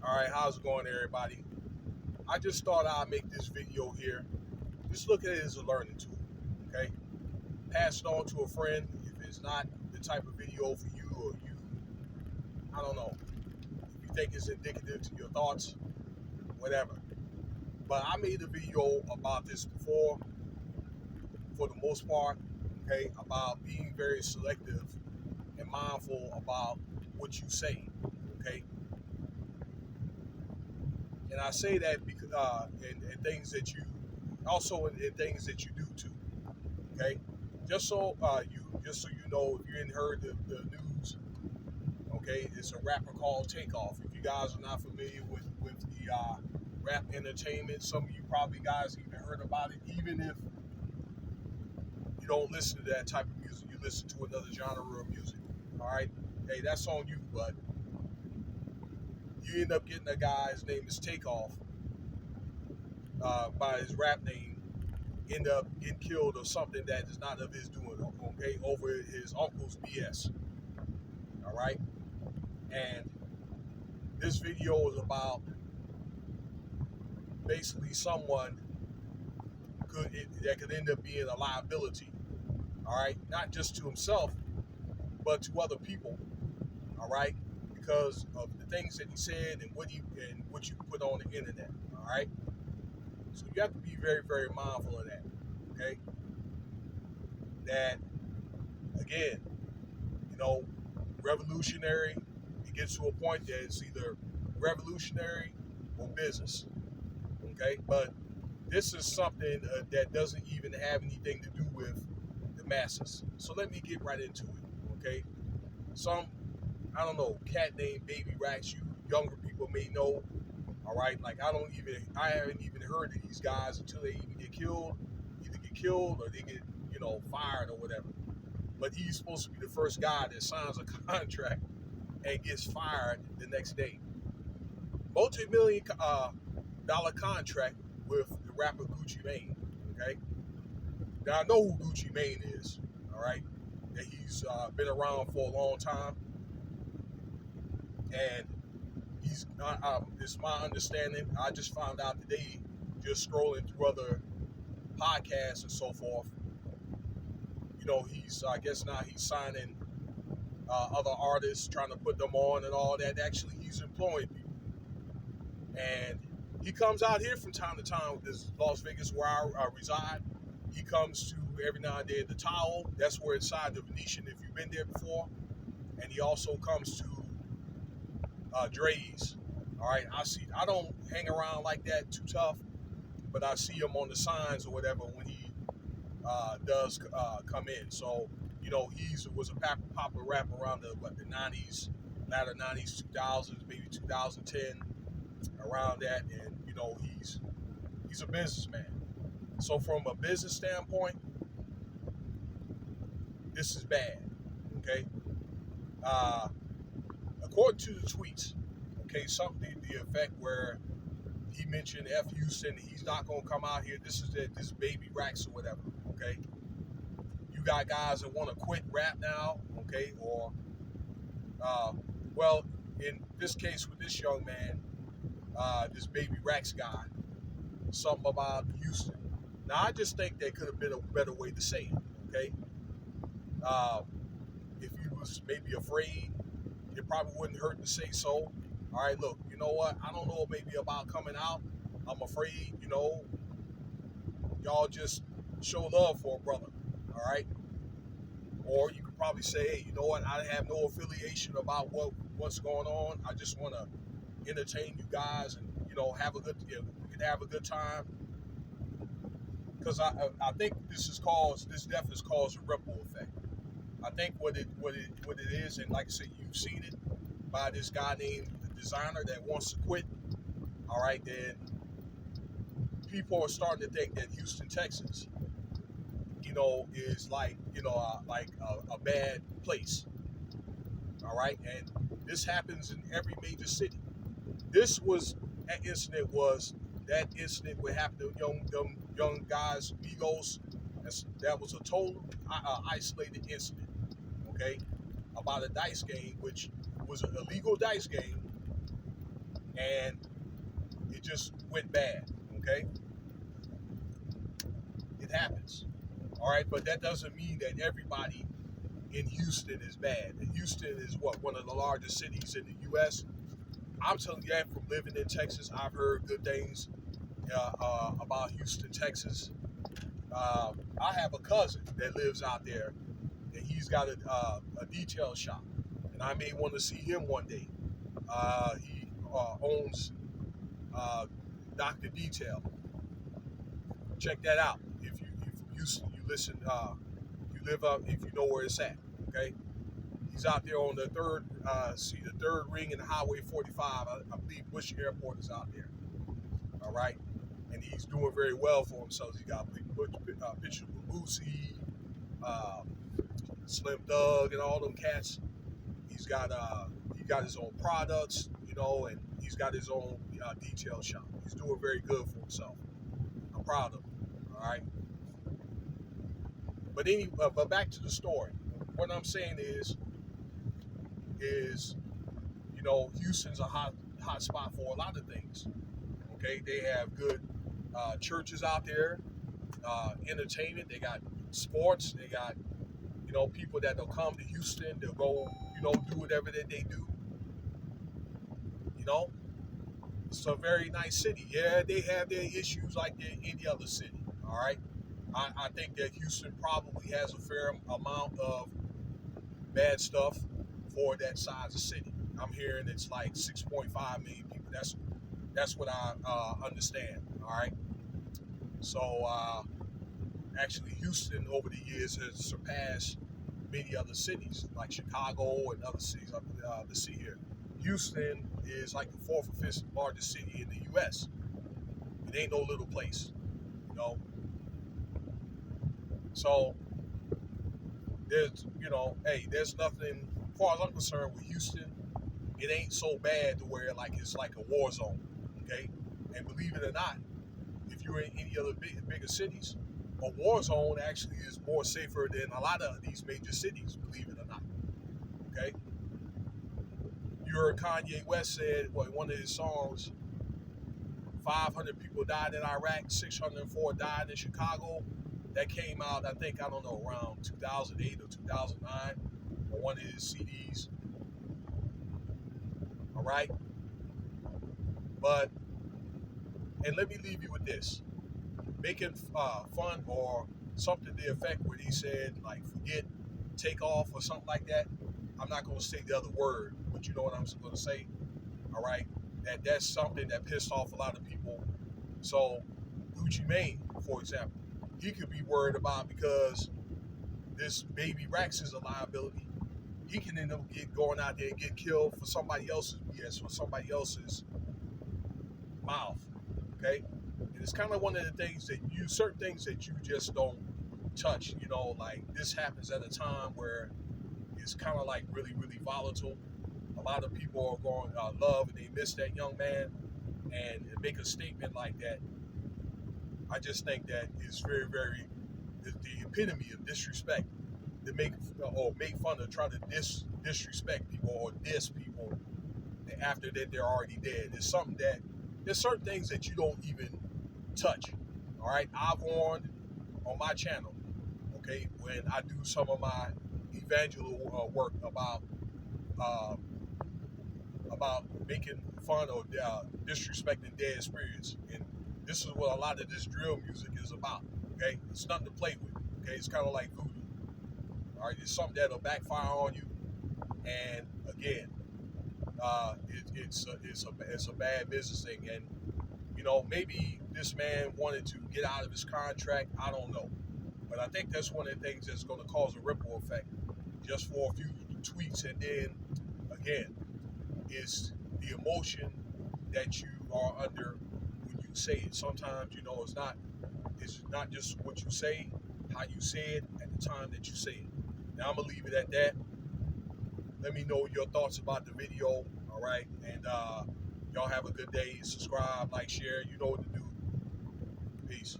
Alright, how's it going, everybody? I just thought I'd make this video here. Just look at it as a learning tool, okay? Pass it on to a friend if it's not the type of video for you, or I don't know, if you think it's indicative to your thoughts, whatever. But I made a video about this before, for the most part, okay, about being very selective and mindful about what you say, okay? And I say that because in things that you also in things that you do too. Okay, just so you know, if you hadn't heard the news, okay, it's a rapper called Takeoff. If you guys are not familiar with the rap entertainment, some of you probably guys even heard about it. Even if you don't listen to that type of music, you listen to another genre of music. All right, hey, that's on you, but you end up getting a guy. His name is Takeoff. By his rap name, end up getting killed or something that is not of his doing, okay, over his uncle's BS. All right, and this video is about basically someone that could end up being a liability. All right, not just to himself, but to other people. All right, because of the things that he said and what you put on the internet. All right, so you have to be very, very mindful of that. Okay, that again, revolutionary. It gets to a point that it's either revolutionary or business. Okay, but this is something that doesn't even have anything to do with the masses. So let me get right into it. Okay, I don't know, cat named Baby Racks. You younger people may know. All right, like I haven't even heard of these guys until they either get killed or they get fired or whatever. But he's supposed to be the first guy that signs a contract and gets fired the next day. Multi-million dollar contract with the rapper Gucci Mane. Okay, now I know who Gucci Mane is. All right, that he's been around for a long time, and it's my understanding. I just found out today, just scrolling through other podcasts and so forth. I guess now he's signing other artists, trying to put them on and all that. Actually, he's employing people. And he comes out here from time to time. This Las Vegas where I reside. He comes to every now and then the Towel. That's where inside the Venetian, if you've been there before. And he also comes to Dre's. All right, I don't hang around like that too tough, but I see him on the signs or whatever when he does come in. So he was a popular rapper around the 90s, latter 90s, 2000s, maybe 2010, around that. And he's a businessman. So from a business standpoint, this is bad. Okay, according to the tweets, okay, something to the effect where he mentioned F Houston, he's not gonna come out here. This Baby Racks or whatever. Okay, you got guys that want to quit rap now. Okay, or well, in this case with this young man, this Baby Racks guy, something about Houston. Now I just think there could have been a better way to say it. Okay, if he was maybe afraid, it probably wouldn't hurt to say so. All right, look, you know what? I don't know maybe about coming out. I'm afraid, y'all just show love for a brother. All right. Or you could probably say, hey, you know what? I have no affiliation about what's going on. I just want to entertain you guys and we can have a good time. Because I think this death has caused a ripple effect. I think what it is, and like I said, you've seen it by this guy named the designer that wants to quit. All right, then people are starting to think that Houston, Texas, is like a bad place. All right, and this happens in every major city. That incident would happen to young guys, Migos. That was a total isolated incident. Okay, about a dice game, which was an illegal dice game, and it just went bad. Okay, it happens. All right, but that doesn't mean that everybody in Houston is bad. And Houston is what, one of the largest cities in the U.S. I'm telling you that from living in Texas, I've heard good things about Houston, Texas. I have a cousin that lives out there, and he's got a detail shop, and I may want to see him one day. He owns Dr. Detail. Check that out. If you Houston, you listen, you live up, if you know where it's at. Okay, he's out there on the third ring in Highway 45. I believe Bush Airport is out there. All right, and he's doing very well for himself. He got pictures with Boosie, uh, Slim Doug, and all them cats. He got his own products, you know, and he's got his own detail shop. He's doing very good for himself. I'm proud of him. All right. But back to the story. What I'm saying is you know, Houston's a hot spot for a lot of things. Okay, they have good churches out there, entertainment. They got sports. They got, you know, people that will come to Houston. They'll go, you know, do whatever that they do. You know, it's a very nice city. Yeah, they have their issues like any other city. All right. I think that Houston probably has a fair amount of bad stuff for that size of city. I'm hearing it's like 6.5 million people. That's what I understand. All right. So actually, Houston over the years has surpassed many other cities like Chicago and other cities. Let's see here. Houston is like the fourth or fifth largest city in the U.S. It ain't no little place, you know. So there's, you know, hey, there's nothing, as far as I'm concerned with Houston, it ain't so bad to where like it's like a war zone, okay? And believe it or not, if you're in any other bigger cities, a war zone actually is more safer than a lot of these major cities, believe it or not, okay? You heard Kanye West said, well, in one of his songs, 500 people died in Iraq, 604 died in Chicago. That came out, I think, I don't know, around 2008 or 2009 on one of his CDs. All right? But, and let me leave you with this. Making fun or something to the effect where he said, like, forget Takeoff or something like that. I'm not going to say the other word, but you know what I'm going to say. All right? That's something that pissed off a lot of people. So, Gucci Mane, for example, he could be worried about because this baby Rex is a liability. He can end up going out there and get killed for somebody else's BS, for somebody else's mouth. Okay? And it's kind of one of the things that certain things that you just don't touch. You know, like this happens at a time where it's kind of like really, really volatile. A lot of people are going love and they miss that young man, and make a statement like that. I just think that is very, very the epitome of disrespect. To make fun of, try to disrespect people or diss people after that they're already dead. There's certain things that you don't even touch. All right, I've warned on my channel, okay, when I do some of my evangelical work about making fun or disrespecting dead spirits. And this is what a lot of this drill music is about, okay? It's nothing to play with, okay? It's kind of like voodoo, all right? It's something that'll backfire on you. And again, it's a bad business thing. And, you know, maybe this man wanted to get out of his contract. I don't know. But I think that's one of the things that's going to cause a ripple effect just for a few tweets. And then, again, it's the emotion that you are under when you say it. Sometimes, you know, it's not just what you say, how you say it at the time that you say it. Now I'm gonna leave it at that. Let me know your thoughts about the video. All right, and y'all have a good day. Subscribe, like, share. You know what to do. Peace.